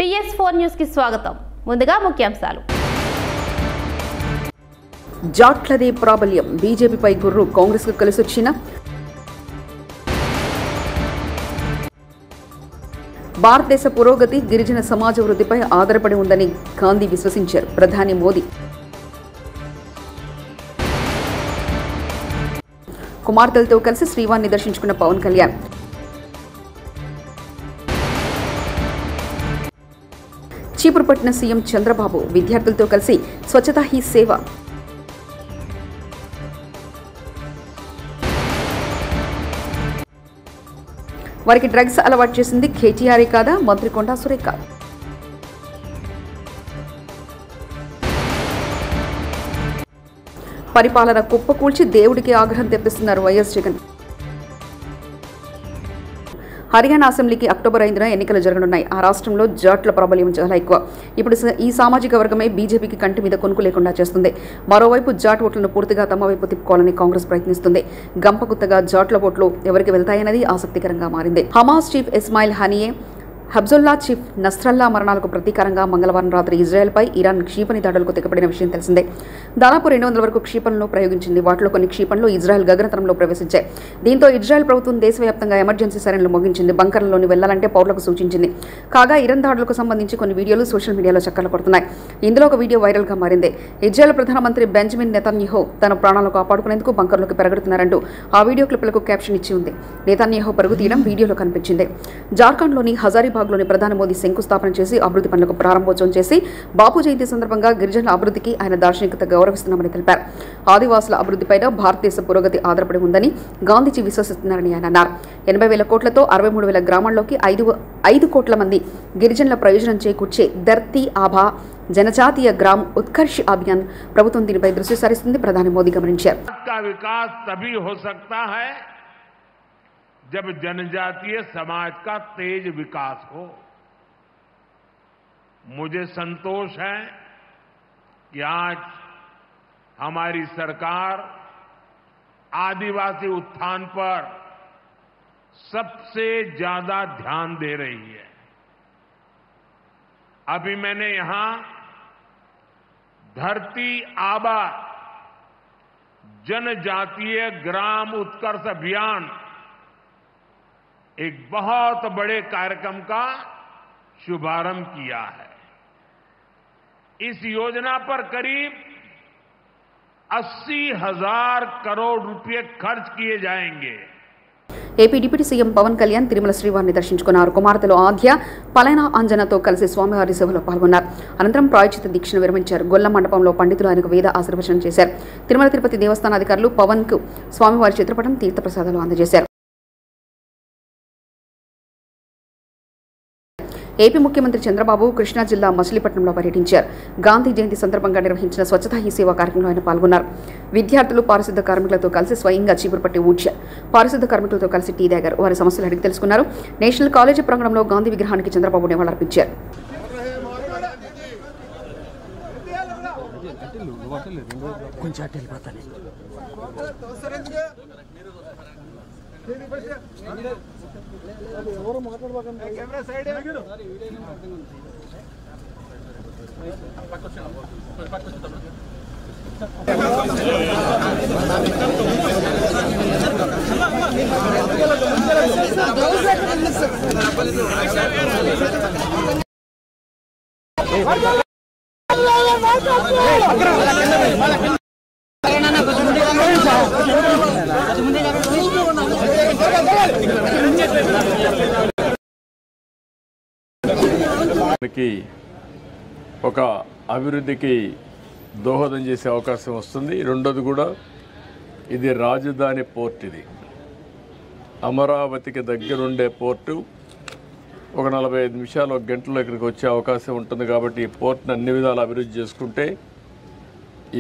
TS4 news కి స్వాగతం. ముందుగా ముఖ్యాంశాలు. జాట్లదే ప్రాబల్యం, బీజేపీపై గుర్రు, కాంగ్రెస్ కు కలిసొచ్చిన భారతదేశ పురోగతి గిరిజన సమాజ వృద్ధిపై ఆధారపడి ఉందని గాంధీ విశ్వసించారు. ప్రధాని మోదీ కుమార్తెలతో కలిసి శ్రీవారిని దర్శించుకున్న పవన్ కళ్యాణ్. చీపురు పట్టిన సీఎం చంద్రబాబు విద్యార్థులతో కలిసి స్వచ్ఛతా హీ సేవ. వారికి డ్రగ్స్ అలవాటు చేసింది కేటీఆర్ కాదా, మంత్రి కొండా సురేఖ. పరిపాలన కుప్పకూల్చి దేవుడికి ఆగ్రహం తెప్పిస్తున్నారు వైఎస్ జగన్. హర్యానా అసెంబ్లీకి అక్టోబర్ 5న ఎన్నికలు జరగనున్నాయి. ఆ రాష్ట్రంలో జాట్ల ప్రాబల్యం చాలా ఎక్కువ. ఇప్పుడు ఈ సామాజిక వర్గమే బీజేపీకి కంటి మీద కొనుక్కు లేకుండా చేస్తుంది. మరోవైపు జాట్ ఓట్లను పూర్తిగా తమ వైపు తిప్పుకోవాలని కాంగ్రెస్ ప్రయత్నిస్తుంది. గంపగుత్తగా జాట్ల ఓట్లు ఎవరికి వెళ్తాయన్నది ఆసక్తికరంగా మారింది. హమాస్ చీఫ్ ఇస్మాయిల్ హనియే, హబ్జుల్లా చీఫ్ నస్రల్లా మరణాలకు ప్రతీకారంగా మంగళవారం రాత్రి ఇజ్రాయెల్పై ఇరాన్ క్షిపణి దాడులకు తెగపడిన విషయం తెలిసిందే. దాదాపు 200 వరకు క్షిపణులను ప్రయోగించింది. వాటిలో కొన్ని క్షిపణులు ఇజ్రాయెల్ గగనతలంలో ప్రవేశించాయి. దీంతో ఇజ్రాయెల్ ప్రభుత్వం దేశవ్యాప్తంగా ఎమర్జెన్సీ సైరన్లు మోగించింది. బంకర్లలోని వెళ్లాలంటే పౌరులకు సూచించింది. కాగా ఇరాన్ దాడులకు సంబంధించి కొన్ని వీడియోలు సోషల్ మీడియాలో చక్కర్లు కొడుతున్నాయి. ఇందులో ఒక వీడియో వైరల్గా మారింది. ఇజ్రాయెల్ ప్రధానమంత్రి బెంజమిన్ నెతన్యాహు తన ప్రాణాలను కాపాడుకునేందుకు బంకర్లోకి పెరగడుతున్నారంటూ ఆ వీడియో క్లిప్లకు క్యాప్షన్ ఇచ్చి ఉంది. నెతన్యాహు పరుగు తీయడం వీడియోలో కనిపించింది. జార్ఖండ్లోని హజారీబాగ్లోని ప్రధాని మోదీ శంకుస్థాపన చేసి అభివృద్ధి పనులకు ప్రారంభోత్సవం చేసి బాపు జయంతి సందర్భంగా గిరిజనుల అభివృద్ధికి ఆయన దార్శనికత గౌరవిస్తున్నామని తెలిపారు. ఆదివాసుల అభివృద్ధిపైన భారతదేశ పురోగతి ఆధారపడి ఉందని గాంధీజీ విశ్వసిస్తున్నారని ఆయన అన్నారు. 80,000 కోట్లతో 63,000 గ్రామాల్లోకి 5 కోట్ల మంది గిరిజనుల ప్రయోజనం చేకూర్చే ధర్తీ ఆభా జనజాతీయ గ్రామ్ ఉత్కర్ష్ అభియాన్ ప్రభుత్వం దీనిపై దృష్టి సారిస్తుంది. ప్రధాని మోదీ గమనించారు. जब जनजातीय समाज का तेज विकास हो, मुझे संतोष है कि आज हमारी सरकार आदिवासी उत्थान पर सबसे ज्यादा ध्यान दे रही है. अभी मैंने यहां धरती आबा जनजातीय ग्राम उत्कर्ष अभियान एक बहुत बड़े कार्यक्रम का शुभारंभ किया है. इस योजना पर करीब 80,000 करोड़ रुपए खर्च किए जाएंगे. AP deputy CM Pawan Kalyan Tirumala శ్రీవారిని దర్శించుకున్నారు. కుమార్తెలు ఆద్య, పలైన అంజనతో కలిసి స్వామివారి సేవలో పాల్గొన్నారు. అనంతరం ప్రాయశ్చిత దీక్షను విరమించారు. గొల్ల మండపంలో పండితులు ఆయనకు వేద ఆశీర్వచనం చేశారు. తిరుమల తిరుపతి దేవస్థాన అధికారులు పవన్ కు స్వామివారి చిత్రపటం, తీర్థప్రసాదాలు అందజేశారు. ఏపీ ముఖ్యమంత్రి చంద్రబాబు కృష్ణా జిల్లా మచిలీపట్నంలో పర్యటించారు. గాంధీ జయంతి సందర్భంగా నిర్వహించిన స్వచ్ఛతా హీ సేవ కార్యక్రమంలో ఆయన పాల్గొన్నారు. విద్యార్థులు పారిశుద్ధ కార్మికులతో కలిసి స్వయంగా చీపురు పట్టి ఊడ్చారు. పారిశుద్ధ కార్మికులతో కలిసి టీ తాగారు. వారి సమస్యలు అడిగి తెలుసుకున్నారు. నేషనల్ కాలేజీ ప్రాంగణంలో గాంధీ విగ్రహానికి చంద్రబాబు నివాళులర్పించారు. ఒక అభివృద్ధికి దోహదం చేసే అవకాశం వస్తుంది. రెండోది కూడా ఇది రాజధాని పోర్ట్. ఇది అమరావతికి దగ్గరుండే పోర్టు. ఒక 45 నిమిషాలు, 1 గంటలో ఇక్కడికి వచ్చే అవకాశం ఉంటుంది. కాబట్టి ఈ పోర్ట్ని అన్ని విధాలు అభివృద్ధి చేసుకుంటే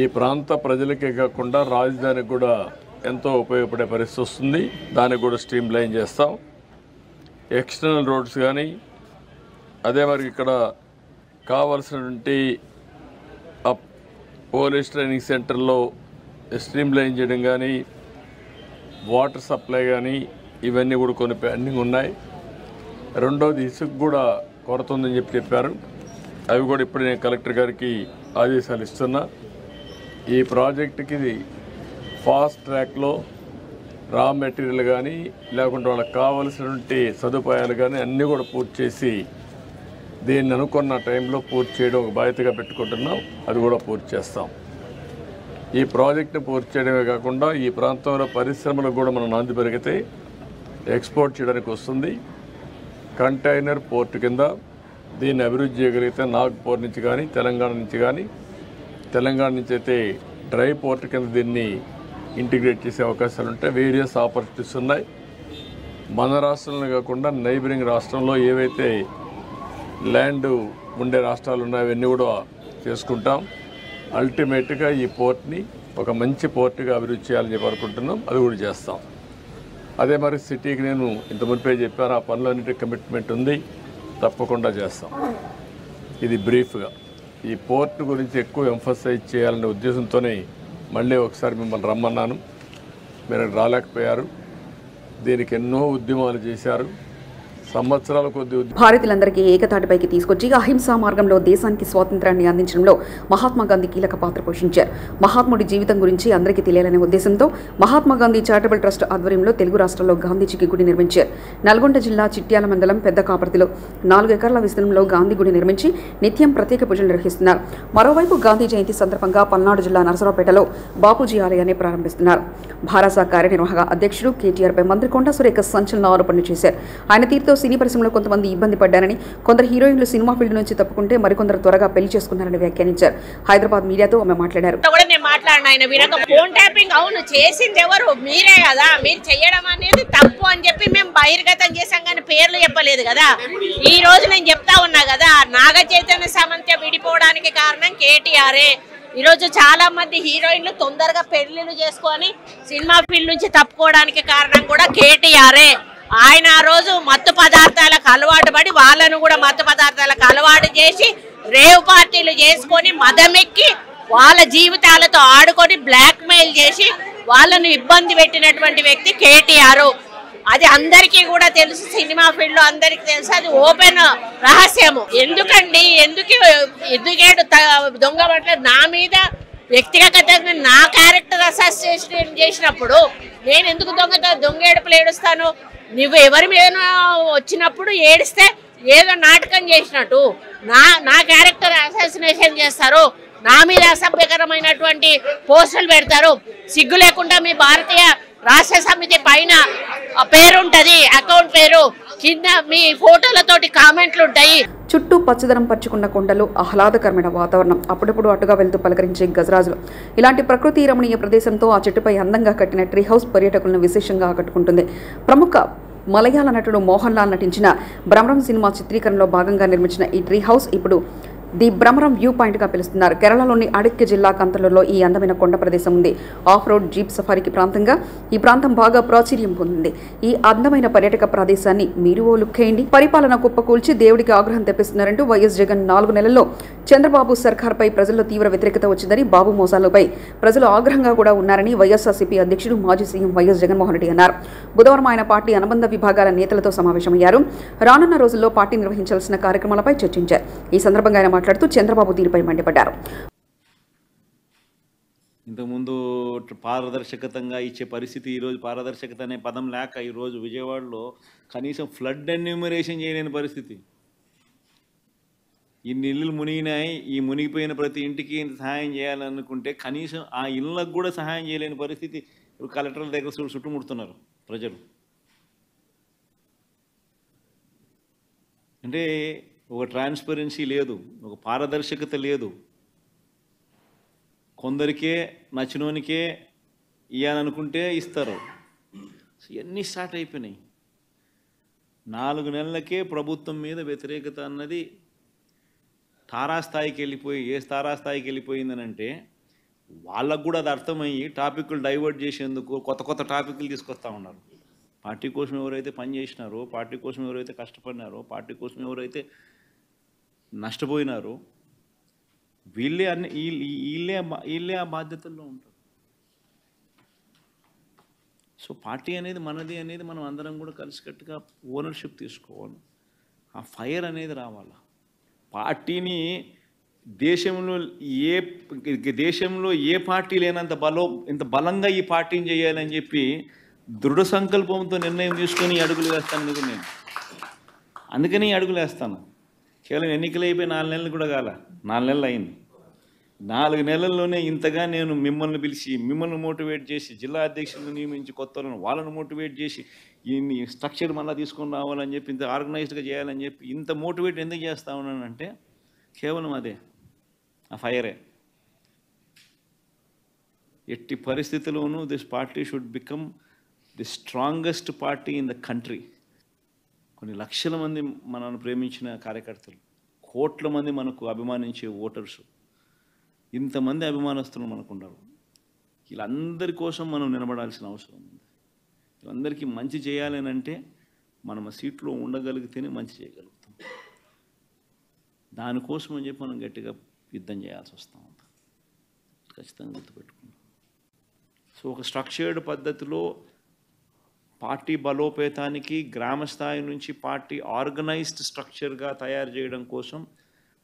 ఈ ప్రాంత ప్రజలకే కాకుండా రాజధానికి కూడా ఎంతో ఉపయోగపడే పరిస్థితి వస్తుంది. దానికి కూడా స్ట్రీమ్ లైన్ చేస్తాం. ఎక్స్టర్నల్ రోడ్స్ కానీ, అదే మరి ఇక్కడ కావాల్సినటువంటి పోలీస్ ట్రైనింగ్ సెంటర్లో స్ట్రీమ్ లైన్ చేయడం కానీ, వాటర్ సప్లై కానీ, ఇవన్నీ కూడా కొన్ని పెండింగ్ ఉన్నాయి. రెండోది ఇసుక కూడా కొరత ఉందని చెప్పారు. అవి కూడా ఇప్పుడు నేను కలెక్టర్ గారికి ఆదేశాలు ఇస్తున్నా. ఈ ప్రాజెక్టుకి ఫాస్ట్ ట్రాక్లో రా మెటీరియల్ కానీ లేకుంటే వాళ్ళకి కావలసినటువంటి సదుపాయాలు కానీ అన్నీ కూడా పూర్తి చేసి దీన్ని అనుకున్న టైంలో పూర్తి చేయడం ఒక బాధ్యతగా పెట్టుకుంటున్నాం. అది కూడా పూర్తి చేస్తాం. ఈ ప్రాజెక్టును పూర్తి చేయడమే కాకుండా ఈ ప్రాంతంలో పరిశ్రమలకు కూడా మనం నాంది పెరిగితే ఎక్స్పోర్ట్ చేయడానికి వస్తుంది. కంటైనర్ పోర్ట్ కింద దీన్ని అభివృద్ధి చేయగలిగితే నాగ్పూర్ నుంచి కానీ తెలంగాణ నుంచి అయితే డ్రై పోర్ట్ కింద దీన్ని ఇంటిగ్రేట్ చేసే అవకాశాలు ఉంటాయి. వేరియస్ ఆపర్చునిటీస్ ఉన్నాయి. మన రాష్ట్రంలో కాకుండా నైబరింగ్ రాష్ట్రంలో ఏవైతే ల్యాండ్ ఉండే రాష్ట్రాలు ఉన్నాయో అవన్నీ కూడా చేసుకుంటాం. అల్టిమేట్గా ఈ పోర్ట్ని ఒక మంచి పోర్ట్గా అభివృద్ధి చేయాలని చెప్పి అనుకుంటున్నాం. అది కూడా చేస్తాం. అదే మరి సిటీకి నేను ఇంత మునిపే చెప్పాను, ఆ పనులన్నిటి కమిట్మెంట్ ఉంది, తప్పకుండా చేస్తాం. ఇది బ్రీఫ్గా ఈ పోర్ట్ గురించి ఎక్కువ ఎంఫసైజ్ చేయాలనే ఉద్దేశంతోనే మళ్ళీ ఒకసారి మిమ్మల్ని రమ్మన్నాను. మీరు రాలేకపోయారు. దీనికి ఎన్నో ఉద్యమాలు చేశారు. సంవత్సరాల కొద్ది భారతీయులందరికీ ఏకతాటిపైకి తీసుకొచ్చి అహింసా మార్గంలో దేశానికి స్వాతంత్రాన్ని అందించడంలో మహాత్మా గాంధీ కీలక పాత్ర పోషించారు. మహాత్ముడి జీవితం గురించి అందరికీ తెలియాలనే ఉద్దేశంతో మహాత్మా గాంధీ చారిటబుల్ ట్రస్ట్ ఆధ్వర్యంలో తెలుగు రాష్ట్రాల్లో గాంధీజీకి గుడి నిర్మించారు. నల్గొండ జిల్లా చిట్యాల మండలం పెద్ద కాపర్తిలో 4 ఎకరాల విస్తీర్ణంలో గాంధీ గుడి నిర్మించి నిత్యం ప్రత్యేక పూజలు నిర్వహిస్తున్నారు. మరోవైపు గాంధీ జయంతి సందర్భంగా పల్నాడు జిల్లా నరసరావుపేటలో బాపూజీ ఆలయాన్ని ప్రారంభిస్తున్నారు. భారత కార్యనిర్వాహక అధ్యక్షుడు కేటీఆర్పై మంత్రి కొండా సురేఖ సంచలన ఆరోపణలు చేశారు. ఆయన తీరుతో సినీ పరిశ్రమలో కొంతమంది ఇబ్బంది పడ్డారని, కొందరు హీరోయిన్లు సినిమా ఫీల్డ్ నుంచి తప్పుకుంటే మరికొందరు త్వరగా పెళ్లి చేసుకున్నారని వ్యాఖ్యానించారు. హైదరాబాద్ మీడియాతో ఆమె మాట్లాడారు. ఫోన్ ట్యాపింగ్ అవును చేసింది ఎవరు? మీరే కదా. మీరు చేయడం అనేది తప్పు అని చెప్పి మేము బహిర్గతం చేశాం, కానీ పేర్లు చెప్పలేదు కదా. ఈ రోజు నేను చెప్తా ఉన్నా కదా, నాగ చైతన్య సమంత విడిపోవడానికి కారణం కేటీఆర్ఏ. ఈరోజు చాలా మంది హీరోయిన్లు తొందరగా పెళ్లిళ్ళు చేసుకొని సినిమా ఫీల్డ్ నుంచి తప్పుకోవడానికి కారణం కూడా కేటీఆర్ఏ. ఆయన ఆ రోజు మత్తు పదార్థాలకు అలవాటు పడి వాళ్ళను కూడా మత్తు పదార్థాలకు అలవాటు చేసి రేవ్ పార్టీలు చేసుకొని మదమెక్కి వాళ్ళ జీవితాలతో ఆడుకొని బ్లాక్ మెయిల్ చేసి వాళ్ళను ఇబ్బంది పెట్టినటువంటి వ్యక్తి కేటీఆర్. అది అందరికీ కూడా తెలుసు, సినిమా ఫీల్డ్ లో అందరికీ తెలుసు. అది ఓపెన్ రహస్యము. ఎందుకేడు దొంగ పట్ల నా మీద వ్యక్తిగతంగా నా క్యారెక్టర్ అసోసియేషన్ చేసినప్పుడు నేను ఎందుకు దొంగ ఏడుపులు ఏడుస్తాను? నువ్వు ఎవరి మీద వచ్చినప్పుడు ఏడిస్తే ఏదో నాటకం చేసినట్టు నా క్యారెక్టర్ అసాసినేషన్ చేస్తారు, నా మీద అసభ్యకరమైనటువంటి పోస్టులు పెడతారు. సిగ్గు లేకుండా మీ భారతీయ రాష్ట్ర సమితి పైన పేరుంటది, అకౌంట్ పేరు కింద మీ ఫోటోలతోటి కామెంట్లు ఉంటాయి. చుట్టూ పచ్చదనం పరుచుకున్న కొండలు, ఆహ్లాదకరమైన వాతావరణం, అప్పుడప్పుడు అటుగా వెళ్తూ పలకరించే గజరాజులు, ఇలాంటి ప్రకృతి రమణీయ ప్రదేశంతో ఆ చెట్టుపై అందంగా కట్టిన ట్రీ హౌస్ పర్యాటకులను విశేషంగా ఆకట్టుకుంటుంది. ప్రముఖ మలయాళ నటుడు మోహన్ లాల్ నటించిన భ్రమరం సినిమా చిత్రీకరణలో భాగంగా నిర్మించిన ఈ ట్రీ హౌస్ ఇప్పుడు ది భ్రమరం వ్యూ పాయింట్గా పిలుస్తున్నారు. కేరళలోని అడిక్కి జిల్లా కంతలలో ఈ అందమైన కొండ ప్రదేశం ఉంది. ఆఫ్ రోడ్ జీప్ సఫారీకి ప్రాంతంగా ఈ ప్రాంతం బాగా ప్రాచుర్యం పొందింది. ఈ అందమైన పర్యాటక ప్రదేశాన్ని మీరు ఓ లుక్కేయండి. పరిపాలన కుప్పకూల్చి దేవుడికి ఆగ్రహం తెప్పిస్తున్నారంటూ వైఎస్ జగన్ 4 నెలల్లో చంద్రబాబు సర్కార్పై ప్రజల్లో తీవ్ర వ్యతిరేకత వచ్చిందని, బాబు మోసాలపై ప్రజలు ఆగ్రహంగా కూడా ఉన్నారని వైఎస్ఆర్సీపీ అధ్యక్షుడు మాజీ సీఎం వైఎస్ జగన్మోహన్ రెడ్డి అన్నారు. బుధవారం ఆయన పార్టీ అనుబంధ విభాగాల నేతలతో సమావేశమయ్యారు. రానున్న రోజుల్లో పార్టీ నిర్వహించాల్సిన కార్యక్రమాలపై చర్చించారు. ఈ సందర్భంగా ఆయన మాట్లాడుతూ చంద్రబాబు తీరుపై మండిపడ్డారు. ఇంతకుముందు పారదర్శకతంగా ఇచ్చే పరిస్థితి, ఈరోజు పారదర్శకత అనే పదం లేక ఈరోజు విజయవాడలో కనీసం ఫ్లడ్ ఎన్యూమరేషన్ చేయలేని పరిస్థితి. ఇన్ని ఇళ్ళు మునిగినాయి, ఈ మునిగిపోయిన ప్రతి ఇంటికి సహాయం చేయాలనుకుంటే కనీసం ఆ ఇళ్ళకు కూడా సహాయం చేయలేని పరిస్థితి. ఇప్పుడు కలెక్టర్ల దగ్గర చుట్టుముడుతున్నారు ప్రజలు. అంటే ఒక ట్రాన్స్పరెన్సీ లేదు, ఒక పారదర్శకత లేదు. కొందరికే నచ్చినోనికే ఇవ్వాలనుకుంటే ఇస్తారు. ఇవన్నీ స్టార్ట్ అయిపోయినాయి. 4 నెలలకే ప్రభుత్వం మీద వ్యతిరేకత అన్నది తారాస్థాయికి వెళ్ళిపోయి, ఏ తారాస్థాయికి వెళ్ళిపోయిందనంటే వాళ్ళకు కూడా అది అర్థమయ్యి టాపిక్లు డైవర్ట్ చేసేందుకు కొత్త టాపిక్లు తీసుకొస్తూ ఉన్నారు. పార్టీ కోసం ఎవరైతే పనిచేసినారో, పార్టీ కోసం ఎవరైతే కష్టపడినారో, పార్టీ కోసం ఎవరైతే నష్టపోయినారో వీళ్ళే ఆ బాధ్యతల్లో ఉంటారు. సో పార్టీ అనేది మనది అనేది మనం అందరం కూడా కలిసికట్టుగా ఓనర్షిప్ తీసుకోవాలి. ఆ ఫైర్ అనేది రావాలి. పార్టీని దేశంలో ఏ పార్టీ లేనంత ఇంత బలంగా ఈ పార్టీని చేయాలని చెప్పి దృఢ సంకల్పంతో నిర్ణయం తీసుకొని అడుగులు వేస్తాను నేను. అందుకని అడుగులు వేస్తాను. కేవలం ఎన్నికలు అయిపోయి 4 నెలలు కూడా కాల, 4 నెలలు అయింది. 4 నెలల్లోనే ఇంతగా నేను మిమ్మల్ని పిలిచి, మిమ్మల్ని మోటివేట్ చేసి, జిల్లా అధ్యక్షులను నియమించి, కొత్తలను వాళ్ళను మోటివేట్ చేసి, ఈ స్ట్రక్చర్ మళ్ళీ తీసుకొని రావాలని చెప్పి, ఇంత ఆర్గనైజ్డ్గా చేయాలని చెప్పి ఇంత మోటివేట్ ఎందుకు చేస్తా ఉన్నానంటే కేవలం అదే, ఆ ఫైరే. ఎట్టి పరిస్థితుల్లోనూ this party should become the strongest party in the country. కొన్ని లక్షల మంది మనల్ని ప్రేమించిన కార్యకర్తలు, కోట్ల మంది మనకు అభిమానించే ఓటర్సు, ఇంతమంది అభిమానస్తులు మనకు ఉన్నారు. వీళ్ళందరి కోసం మనం నిలబడాల్సిన అవసరం ఉంది. వీళ్ళందరికీ మంచి చేయాలని అంటే మనం ఆ సీట్లో ఉండగలిగితేనే మంచి చేయగలుగుతాం. దానికోసం అని చెప్పి మనం గట్టిగా యుద్ధం చేయాల్సి వస్తూ ఉంది. ఖచ్చితంగా గుర్తుపెట్టుకున్నాం. సో ఒక స్ట్రక్చర్డ్ పద్ధతిలో పార్టీ బలోపేతానికి గ్రామ స్థాయి నుంచి పార్టీ ఆర్గనైజ్డ్ స్ట్రక్చర్గా తయారు చేయడం కోసం,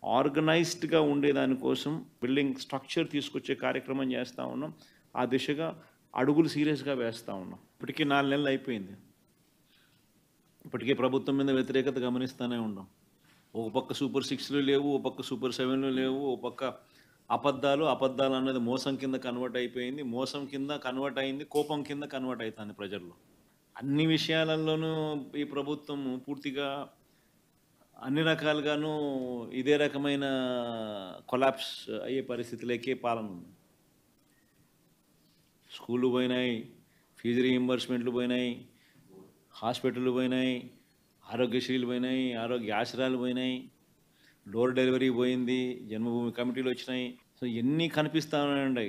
ఆర్గనైజ్డ్గా ఉండేదానికోసం బిల్డింగ్ స్ట్రక్చర్ తీసుకొచ్చే కార్యక్రమం చేస్తూ ఉన్నాం. ఆ దిశగా అడుగులు సీరియస్గా వేస్తూ ఉన్నాం. ఇప్పటికీ 4 నెలలు అయిపోయింది. ఇప్పటికే ప్రభుత్వం మీద వ్యతిరేకత గమనిస్తూనే ఉన్నాం. ఒక పక్క సూపర్ 6లు లేవు, ఒక పక్క సూపర్ 7లు లేవు, ఒక పక్క అబద్ధాలు అన్నది మోసం కింద కన్వర్ట్ అయిపోయింది, మోసం కింద కన్వర్ట్ అయింది, కోపం కింద కన్వర్ట్ అవుతుంది ప్రజల్లో. అన్ని విషయాలలోనూ ఈ ప్రభుత్వం పూర్తిగా అన్ని రకాలుగాను ఇదే రకమైన కొలాప్స్ అయ్యే పరిస్థితులకే పాలన ఉంది. స్కూళ్ళు పోయినాయి, ఫీజు రీయింబర్స్మెంట్లు పోయినాయి, హాస్పిటళ్ళు పోయినాయి, ఆరోగ్యశ్రీలు పోయినాయి, ఆరోగ్య ఆశ్రయాలు పోయినాయి, డోర్ డెలివరీ పోయింది, జన్మభూమి కమిటీలు వచ్చినాయి. సో ఎన్ని కనిపిస్తూ ఉన్నాయండి.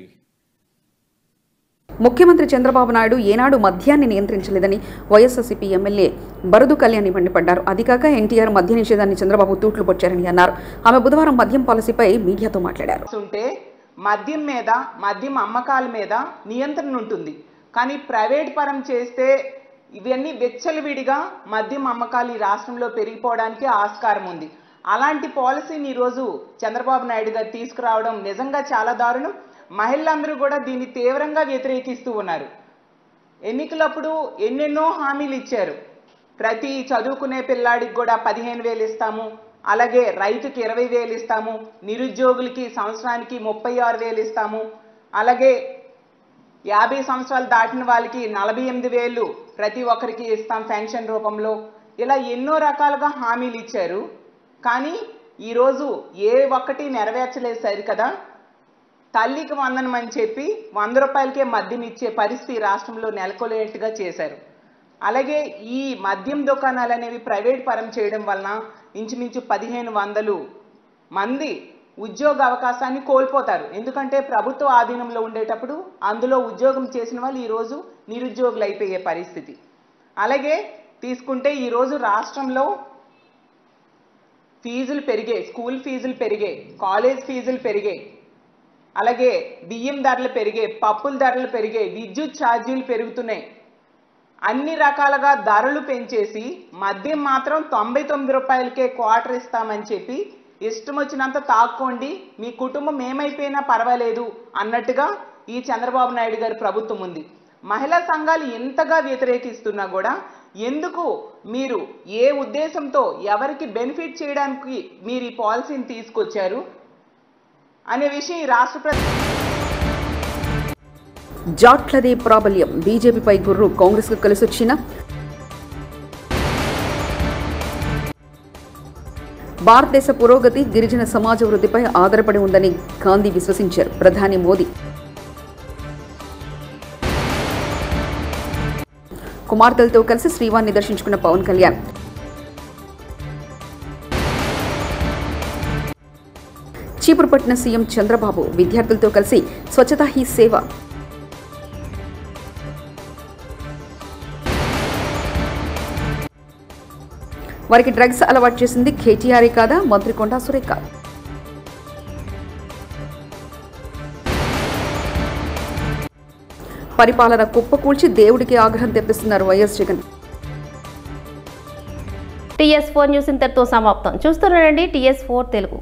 ముఖ్యమంత్రి చంద్రబాబు నాయుడు ఏనాడు మద్యాన్ని నియంత్రించలేదని వైఎస్ఆర్సీపీ ఎమ్మెల్యే బరుదు కళ్యాణి మండిపడ్డారు. అదికాక ఎన్టీఆర్ మద్య నిషేధాన్ని చంద్రబాబు తూట్లు పొచ్చారని అన్నారు. ఆమె బుధవారం మద్యం పాలసీపై మీడియాతో మాట్లాడారు. మద్యం మీద, మద్యం అమ్మకాల మీద నియంత్రణ ఉంటుంది, కానీ ప్రైవేట్ పరం చేస్తే ఇవన్నీ విచ్చలవిడిగా మద్యం అమ్మకాలు ఈ రాష్ట్రంలో పెరిగిపోవడానికి ఆస్కారం ఉంది. అలాంటి పాలసీని ఈరోజు చంద్రబాబు నాయుడు గారు తీసుకురావడం నిజంగా చాలా దారుణం. మహిళలందరూ కూడా దీన్ని తీవ్రంగా వ్యతిరేకిస్తూ ఉన్నారు. ఎన్నికలప్పుడు ఎన్నెన్నో హామీలు ఇచ్చారు. ప్రతి చదువుకునే పిల్లాడికి కూడా 15,000 ఇస్తాము, అలాగే రైతుకి 20,000 ఇస్తాము, నిరుద్యోగులకి సంవత్సరానికి 36,000 ఇస్తాము, అలాగే 50 సంవత్సరాలు దాటిన వాళ్ళకి 48,000 ప్రతి ఒక్కరికి ఇస్తాం పెన్షన్ రూపంలో. ఇలా ఎన్నో రకాలుగా హామీలు ఇచ్చారు. కానీ ఈరోజు ఏ ఒక్కటి నెరవేర్చలేదు. సరి కదా, తల్లికి వందనం అని చెప్పి 100 రూపాయలకే మద్యం ఇచ్చే పరిస్థితి రాష్ట్రంలో నెలకొలేట్టుగా చేశారు. అలాగే ఈ మద్యం దుకాణాలు అనేవి ప్రైవేట్ పరం చేయడం వలన ఇంచుమించు 1,500 మంది ఉద్యోగ అవకాశాన్ని కోల్పోతారు. ఎందుకంటే ప్రభుత్వ ఆధీనంలో ఉండేటప్పుడు అందులో ఉద్యోగం చేసిన వాళ్ళు ఈరోజు నిరుద్యోగులు అయిపోయే పరిస్థితి. అలాగే తీసుకుంటే ఈరోజు రాష్ట్రంలో ఫీజులు పెరిగాయి, స్కూల్ ఫీజులు పెరిగాయి, కాలేజ్ ఫీజులు పెరిగాయి, అలాగే బియ్యం ధరలు పెరిగాయి, పప్పుల ధరలు పెరిగాయి, విద్యుత్ ఛార్జీలు పెరుగుతున్నాయి. అన్ని రకాలుగా ధరలు పెంచేసి మద్యం మాత్రం 99 రూపాయలకే క్వార్టర్ ఇస్తామని చెప్పి ఇష్టం వచ్చినంత తాక్కోండి, మీ కుటుంబం ఏమైపోయినా పర్వాలేదు అన్నట్టుగా ఈ చంద్రబాబు నాయుడు గారి ప్రభుత్వం ఉంది. మహిళా సంఘాలు ఎంతగా వ్యతిరేకిస్తున్నా కూడా ఎందుకు మీరు ఏ ఉద్దేశంతో ఎవరికి బెనిఫిట్ చేయడానికి మీరు ఈ పాలసీని తీసుకొచ్చారు అనే విషయం ఈ రాష్ట్ర జాట్లదే ప్రాబల్యం. బీజేపీపై గుర్రు కాంగ్రెస్కు కలిసొచ్చిన భారతదేశ పురోగతి గిరిజన సమాజ వృద్ధిపై ఆధారపడి ఉందని గాంధీ విశ్వసించారు. ప్రధాని మోదీ కుమార్తెలతో కలిసి శ్రీవారిని దర్శించుకున్న పవన్ కళ్యాణ్. చీపురు పట్టిన సీఎం చంద్రబాబు విద్యార్థులతో కలిసి స్వచ్ఛతా హీ సేవ. వారికి డ్రగ్స్ అలవాటు చేసింది కేటీఆర్ కాదా, మంత్రి కొండా సురేఖ. పరిపాలన కుప్పకూల్చి దేవుడికి ఆగ్రహం తెప్పిస్తున్నారు వైఎస్ జగన్. TS4 న్యూస్ ఇంతటితో సమాప్తం. చూస్తున్నారండి TS4 తెలుగు.